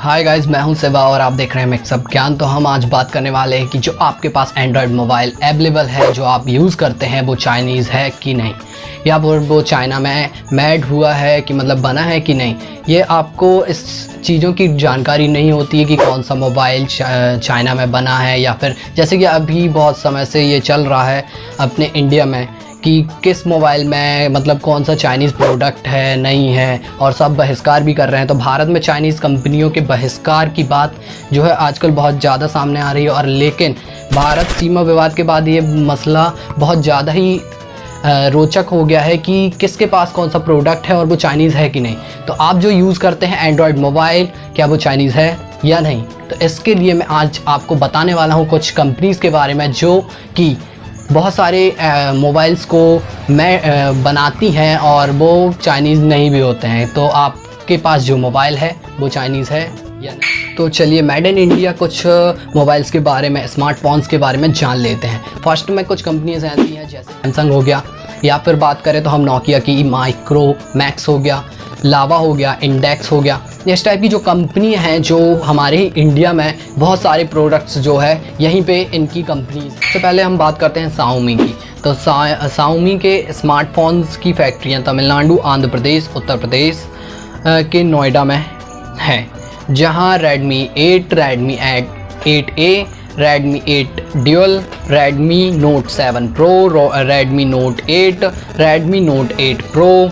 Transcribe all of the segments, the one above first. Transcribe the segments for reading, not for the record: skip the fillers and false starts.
Hi guys, मैं हूं सेवा और आप देख रहे हैं मिक्सअप ज्ञान। तो हम आज बात करने वाले हैं कि जो आपके पास एंड्रॉयड मोबाइल अवेलेबल है, जो आप यूज़ करते हैं, वो चाइनीज़ है कि नहीं, या वो चाइना में मेड हुआ है कि मतलब बना है कि नहीं। ये आपको इस चीज़ों की जानकारी नहीं होती है कि कौन सा मोबाइल चाइना में बना है, या फिर जैसे कि अभी बहुत समय से ये चल रहा है अपने इंडिया में कि किस मोबाइल में मतलब कौन सा चाइनीज़ प्रोडक्ट है नहीं है, और सब बहिष्कार भी कर रहे हैं। तो भारत में चाइनीज़ कंपनियों के बहिष्कार की बात जो है आजकल बहुत ज़्यादा सामने आ रही है, और लेकिन भारत सीमा विवाद के बाद ये मसला बहुत ज़्यादा ही रोचक हो गया है कि किसके पास कौन सा प्रोडक्ट है और वो चाइनीज़ है कि नहीं। तो आप जो यूज़ करते हैं एंड्रॉयड मोबाइल, क्या वो चाइनीज़ है या नहीं। तो इसके लिए मैं आज आपको बताने वाला हूँ कुछ कंपनीज़ के बारे में जो कि बहुत सारे मोबाइल्स को बनाती हैं और वो चाइनीज़ नहीं भी होते हैं। तो आपके पास जो मोबाइल है वो चाइनीज़ है या नहीं। तो चलिए मेड इन इंडिया कुछ मोबाइल्स के बारे में, स्मार्टफोन्स के बारे में जान लेते हैं। फर्स्ट में कुछ कंपनीज आती हैं जैसे सैमसंग हो गया, या फिर बात करें तो हम नोकिया की माइक्रोमैक्स हो गया, लावा हो गया, इंडेक्स हो गया। इस टाइप की जो कंपनी हैं जो हमारे इंडिया में बहुत सारे प्रोडक्ट्स जो है यहीं पे इनकी कंपनीज। तो पहले हम बात करते हैं शाओमी की। तो शाओमी के स्मार्टफोन्स की फैक्ट्रियाँ तमिलनाडु, आंध्र प्रदेश, उत्तर प्रदेश के नोएडा में हैं, जहां Redmi 8, Redmi 8A, Redmi 8 Dual, Redmi Note 7 Pro, Redmi Note 8, Redmi Note 8 Pro,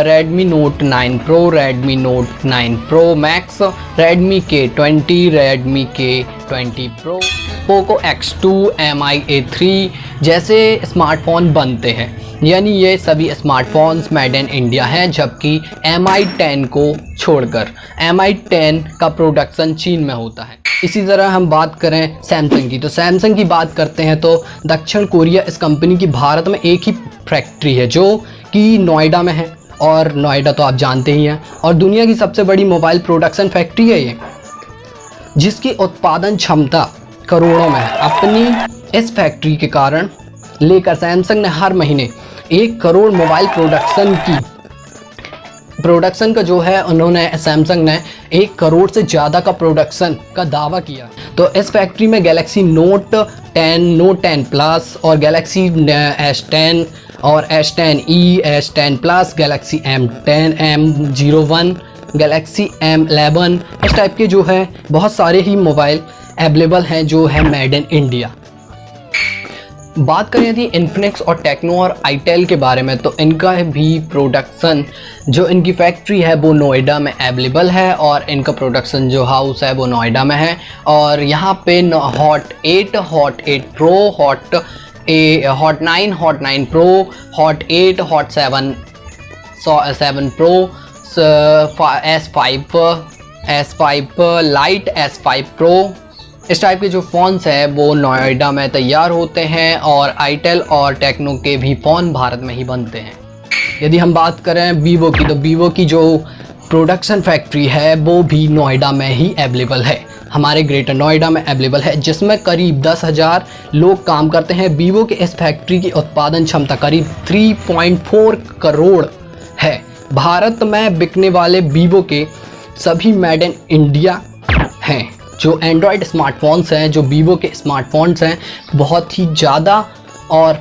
Redmi Note 9 Pro, Redmi Note 9 Pro Max, Redmi K20, Redmi K20 Pro, Poco X2, MI A3 जैसे smartphone बनते हैं। यानी ये सभी स्मार्टफोन्स मेड इन इंडिया हैं, जबकि MI 10 को छोड़कर MI 10 का प्रोडक्शन चीन में होता है। इसी तरह हम बात करें सैमसंग की। तो सैमसंग की बात करते हैं तो दक्षिण कोरिया इस कंपनी की भारत में एक ही फैक्ट्री है जो कि नोएडा में है, और नोएडा तो आप जानते ही हैं, और दुनिया की सबसे बड़ी मोबाइल प्रोडक्शन फैक्ट्री है ये, जिसकी उत्पादन क्षमता करोड़ों में है। अपनी इस फैक्ट्री के कारण लेकर सैमसंग ने हर महीने 1 करोड़ मोबाइल प्रोडक्शन का जो है उन्होंने सैमसंग ने 1 करोड़ से ज़्यादा का प्रोडक्शन का दावा किया। तो इस फैक्ट्री में गैलेक्सी नोट 10, नोट 10 प्लस और गैलेक्सी S10 और S10e, S10 plus, Galaxy M10, M01, Galaxy M11 इस टाइप के जो है बहुत सारे ही मोबाइल अवेलेबल हैं जो है मेड इन इंडिया। बात करें यदि इन्फिनिक्स और टेक्नो और आईटेल के बारे में, तो इनका भी प्रोडक्शन जो इनकी फैक्ट्री है वो नोएडा में अवेलेबल है, और इनका प्रोडक्शन जो हाउस है वो नोएडा में है। और यहाँ पे hot 8 pro, hot 9 pro, hot 8, hot 7 pro, S5 light, S5 pro इस टाइप के जो फ़ोन्स हैं वो नोएडा में तैयार होते हैं, और आईटेल और टेक्नो के भी फ़ोन भारत में ही बनते हैं। यदि हम बात करें वीवो की, तो वीवो की जो प्रोडक्शन फैक्ट्री है वो भी नोएडा में ही अवेलेबल है, हमारे ग्रेटर नोएडा में अवेलेबल है, जिसमें करीब 10,000 लोग काम करते हैं। वीवो के इस फैक्ट्री की उत्पादन क्षमता करीब 3.4 करोड़ है। भारत में बिकने वाले वीवो के सभी मेड इन इंडिया हैं। जो एंड्रॉयड स्मार्टफोन्स हैं, जो वीवो के स्मार्टफोन्स हैं, बहुत ही ज़्यादा और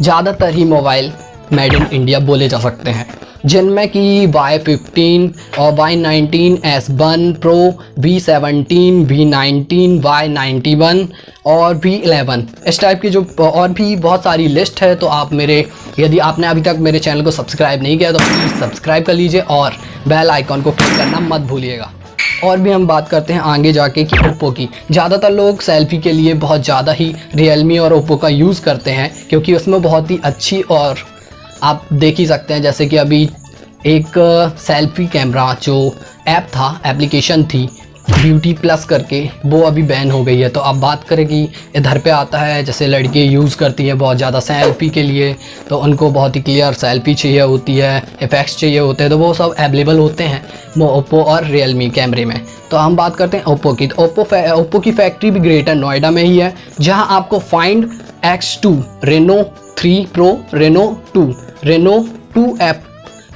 ज़्यादातर ही मोबाइल मेड इन इंडिया बोले जा सकते हैं, जिनमें कि Y15 और Y19, S1 Pro, V17, V19, Y91 और V11 इस टाइप की जो और भी बहुत सारी लिस्ट है। तो आप यदि आपने अभी तक मेरे चैनल को सब्सक्राइब नहीं किया तो प्लीज़ सब्सक्राइब कर लीजिए और बेल आइकॉन को क्लिक करना मत भूलिएगा। और भी हम बात करते हैं आगे जाके कि ओप्पो की। ज़्यादातर लोग सेल्फ़ी के लिए बहुत ज़्यादा ही रियलमी और ओप्पो का यूज़ करते हैं, क्योंकि उसमें बहुत ही अच्छी, और आप देख ही सकते हैं जैसे कि अभी एक सेल्फ़ी कैमरा जो ऐप था, एप्लीकेशन थी ब्यूटी प्लस करके, वो अभी बैन हो गई है। तो अब बात करें कि इधर पे आता है जैसे लड़के यूज़ करती हैं बहुत ज़्यादा सेल्फ़ी के लिए, तो उनको बहुत ही क्लियर सेल्फ़ी चाहिए होती है, इफ़ेक्ट्स चाहिए होते हैं, तो वो सब अवेलेबल होते हैं ओप्पो और रियलमी कैमरे में। तो हम बात करते हैं ओप्पो की। तो ओप्पो की फैक्ट्री भी ग्रेटर नोएडा में ही है, जहाँ आपको find X2, Reno 3 Pro, Reno 2, Reno 2F,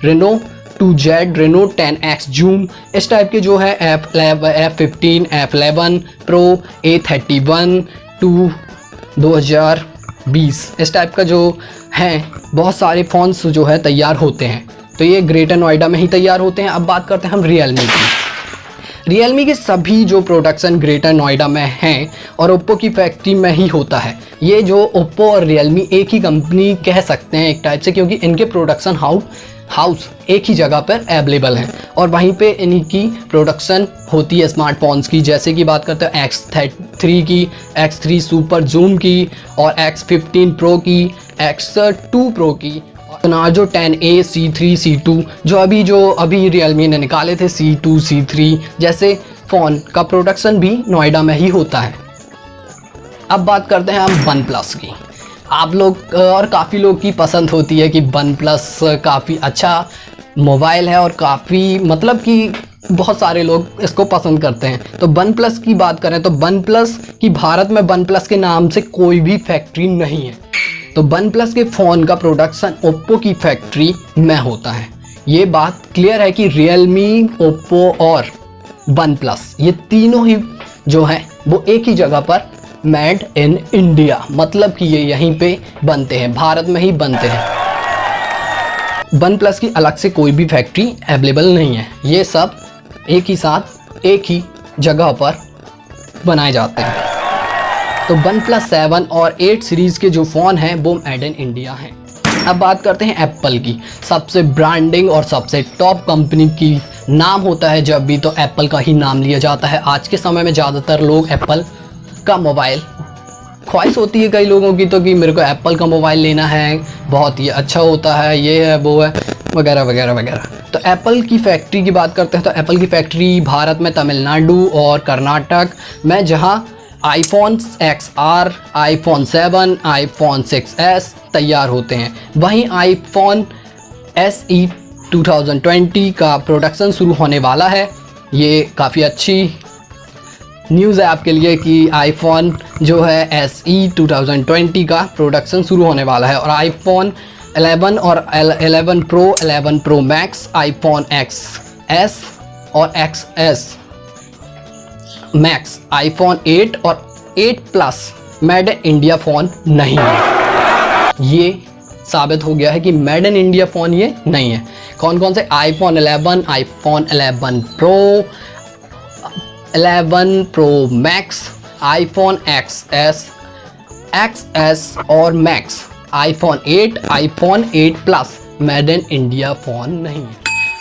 Reno A2Z, Reno 10X Zoom, इस टाइप के जो है F15, F11 Pro, A31 2 2020 इस टाइप का जो है बहुत सारे फ़ोन्स जो है तैयार होते हैं। तो ये ग्रेटर नोएडा में ही तैयार होते हैं। अब बात करते हैं हम रियलमी की। रियलमी के सभी जो प्रोडक्शन ग्रेटर नोएडा में हैं और ओप्पो की फैक्ट्री में ही होता है। ये जो ओप्पो और रियलमी एक ही कंपनी कह सकते हैं एक टाइप से, क्योंकि इनके प्रोडक्शन हाउस एक ही जगह पर अवेलेबल हैं और वहीं पे इनकी प्रोडक्शन होती है स्मार्टफोन्स की। जैसे कि बात करते हैं X3 की, X3 सुपर जूम की और X15 Pro की, X2 Pro की, नार्जो 10A, C3, C2 जो अभी रियलमी ने निकाले थे, C2, C3 जैसे फ़ोन का प्रोडक्शन भी नोएडा में ही होता है। अब बात करते हैं हम वन प्लस की। आप लोग और काफ़ी लोग की पसंद होती है कि वन प्लस काफ़ी अच्छा मोबाइल है और काफ़ी मतलब कि बहुत सारे लोग इसको पसंद करते हैं। तो वन प्लस की बात करें तो वन प्लस की भारत में वन प्लस के नाम से कोई भी फैक्ट्री नहीं है। तो वन प्लस के फ़ोन का प्रोडक्शन ओप्पो की फैक्ट्री में होता है। ये बात क्लियर है कि रियलमी, ओप्पो और वन प्लस ये तीनों ही जो है वो एक ही जगह पर मेड इन इंडिया, मतलब कि ये यहीं पे बनते हैं, भारत में ही बनते हैं। वन प्लस की अलग से कोई भी फैक्ट्री अवेलेबल नहीं है। ये सब एक ही साथ एक ही जगह पर बनाए जाते हैं। तो वन प्लस 7 और 8 सीरीज़ के जो फ़ोन हैं वो मेड इन इंडिया हैं। अब बात करते हैं एप्पल की। सबसे ब्रांडिंग और सबसे टॉप कंपनी की नाम होता है जब भी तो एप्पल का ही नाम लिया जाता है। आज के समय में ज़्यादातर लोग एप्पल का मोबाइल, ख्वाहिश होती है कई लोगों की तो कि मेरे को एप्पल का मोबाइल लेना है, बहुत ही अच्छा होता है, ये है वो है वगैरह वगैरह वगैरह। तो एप्पल की फैक्ट्री की बात करते हैं तो एप्पल की फैक्ट्री भारत में तमिलनाडु और कर्नाटक में, जहां iPhone XR, iPhone 7, iPhone 6s तैयार होते हैं। वहीं आईफोन SE 2020 का प्रोडक्शन शुरू होने वाला है। ये काफ़ी अच्छी न्यूज़ है आपके लिए कि आईफोन जो है SE 2020 का प्रोडक्शन शुरू होने वाला है। और आईफोन 11 और 11 Pro, 11 Pro Max, iPhone XS और XS मैक्स, आईफोन 8 और 8 plus made in India phone नहीं है। ये साबित हो गया है कि मेड इन इंडिया फ़ोन ये नहीं है। कौन कौन से? IPhone 11, iPhone 11 Pro, 11 Pro Max, iPhone XS, XS और Max, iPhone 8, iPhone 8 plus made in India phone नहीं है।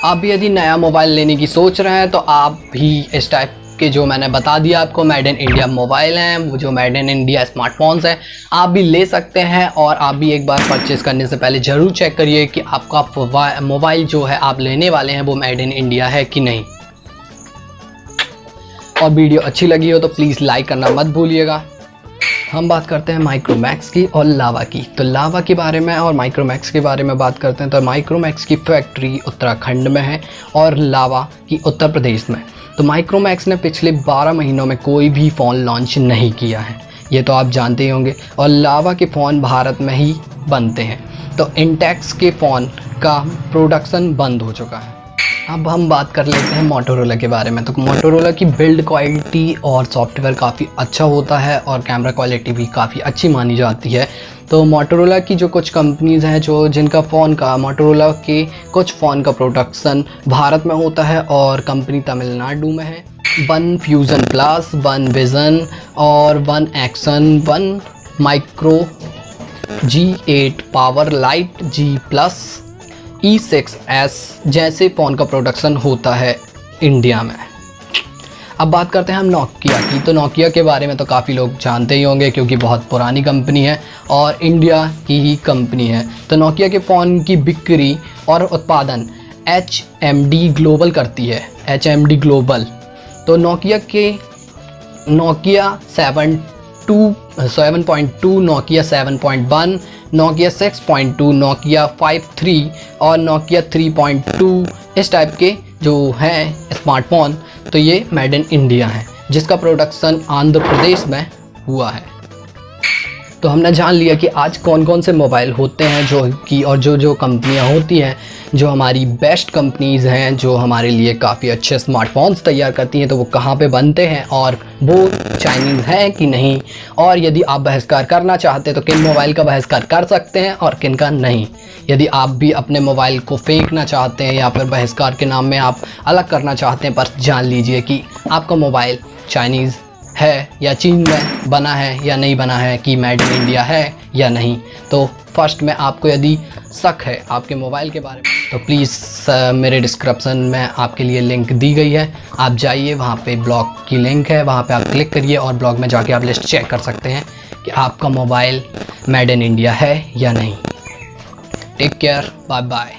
आप भी यदि नया मोबाइल लेने की सोच रहे हैं तो आप भी इस टाइप के जो मैंने बता दिया आपको मेड इन इंडिया मोबाइल हैं, वो जो मेड इन इंडिया स्मार्टफोन्स हैं, आप भी ले सकते हैं। और आप भी एक बार परचेज़ करने से पहले ज़रूर चेक करिए कि आपका मोबाइल जो है आप लेने वाले हैं वो मेड इन इंडिया है कि नहीं। और वीडियो अच्छी लगी हो तो प्लीज़ लाइक करना मत भूलिएगा। हम बात करते हैं माइक्रोमैक्स की और लावा की। तो लावा के बारे में और माइक्रोमैक्स के बारे में बात करते हैं तो माइक्रोमैक्स की फैक्ट्री उत्तराखंड में है और लावा की उत्तर प्रदेश में। तो माइक्रोमैक्स ने पिछले 12 महीनों में कोई भी फ़ोन लॉन्च नहीं किया है, ये तो आप जानते ही होंगे। और लावा के फ़ोन भारत में ही बनते हैं। तो इंटेक्स के फ़ोन का प्रोडक्शन बंद हो चुका है। अब हम बात कर लेते हैं मोटोरोला के बारे में। तो मोटोरोला की बिल्ड क्वालिटी और सॉफ्टवेयर काफ़ी अच्छा होता है और कैमरा क्वालिटी भी काफ़ी अच्छी मानी जाती है। तो मोटोरोला की जो कुछ कंपनीज़ हैं जो जिनका फ़ोन का मोटोरोला के कुछ फ़ोन का प्रोडक्शन भारत में होता है और कंपनी तमिलनाडु में है। One fusion plus, one vision और one action, one micro, G8 power light, G+ E6s जैसे फ़ोन का प्रोडक्शन होता है इंडिया में। अब बात करते हैं हम नोकिया की। तो नोकिया के बारे में तो काफ़ी लोग जानते ही होंगे क्योंकि बहुत पुरानी कंपनी है और इंडिया की ही कंपनी है। तो नोकिया के फ़ोन की बिक्री और उत्पादन HMD ग्लोबल करती है, HMD ग्लोबल। तो नोकिया 7.2, नोकिया 7.1, नोकिया 6.2, नोकिया 5.3 और नोकिया 3.2 इस टाइप के जो हैं स्मार्टफोन, तो ये मेड इन इंडिया है जिसका प्रोडक्शन आंध्र प्रदेश में हुआ है। तो हमने जान लिया कि आज कौन कौन से मोबाइल होते हैं जो कि और जो कंपनियां होती हैं जो हमारी बेस्ट कंपनीज़ हैं, जो हमारे लिए काफ़ी अच्छे स्मार्टफोन्स तैयार करती हैं, तो वो कहाँ पे बनते हैं और वो चाइनीज़ हैं कि नहीं। और यदि आप बहिष्कार करना चाहते हैं तो किन मोबाइल का बहिष्कार कर सकते हैं और किन का नहीं। यदि आप भी अपने मोबाइल को फेंकना चाहते हैं या फिर बहिष्कार के नाम में आप अलग करना चाहते हैं, पर जान लीजिए कि आपका मोबाइल चाइनीज़ है या चीन में बना है या नहीं बना है, कि मेड इन इंडिया है या नहीं। तो फर्स्ट में आपको यदि शक है आपके मोबाइल के बारे में तो प्लीज़ मेरे डिस्क्रिप्शन में आपके लिए लिंक दी गई है, आप जाइए, वहाँ पे ब्लॉग की लिंक है, वहाँ पे आप क्लिक करिए और ब्लॉग में जाके आप लिस्ट चेक कर सकते हैं कि आपका मोबाइल मेड इन इंडिया है या नहीं। Take care, bye bye.